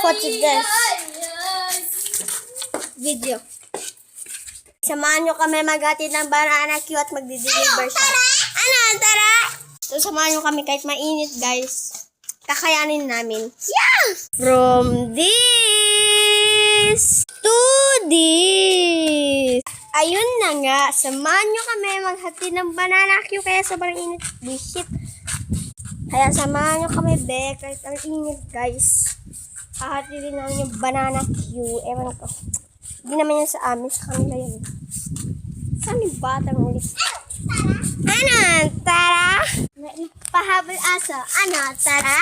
for today's video. Samahan nyo kami maghatid ng banana Q at magdi-deliver siya. Ano? Tara! So, samahan nyo kami kahit mainit, guys. Kakayanin namin. Yeah! From this to this. Ayun na nga. Samahan nyo kami maghatid ng banana Q kaya sobrang init. Bullshit. Kaya samahan nyo kami, be. Kahit ang init, guys. Hahatidin namin yung banana Q. Ewan ko. Hindi naman yan sa amin. Sa kanila yan. Saan yung batang ulit? Ano? Tara? Pahabol aso. Ano? Tara?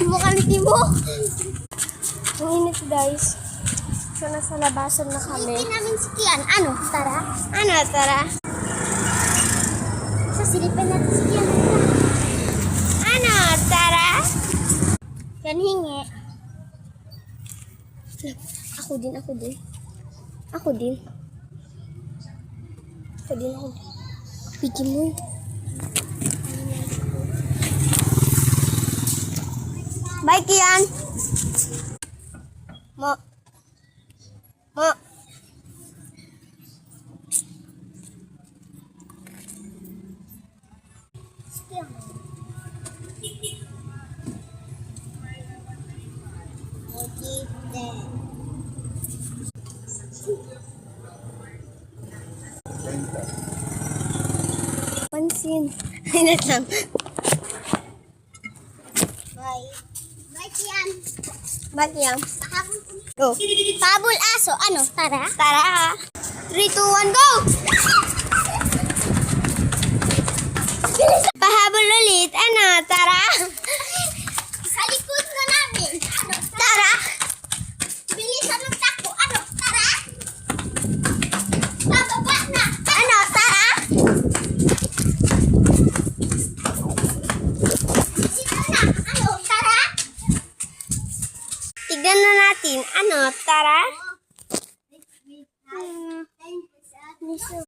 Mukhang mo. Ang init, guys. So, nasa labasan na kami. Hindi namin si Kian. Ano? Tara? Ano? Tara? Silipin natin si Kian. Ano? Tara? Yan hingi. Ako din. Bigyan mo. Bye, Kian. Mo. Pansin. Inat lang. Bye. Bye, Kian. Bye, Kian. Go. Pabul aso. Ano? Tara? Tara. 3, 2, 1, go! Pahabol ulit. Ano? Tara? Sa likod na namin. Ano? Tara? Bilisan ng takbo. Ano? Tara? Bababa na. Ano? Tara? Dito na. Ano? Tara? Tignan na natin. Ano? Tara?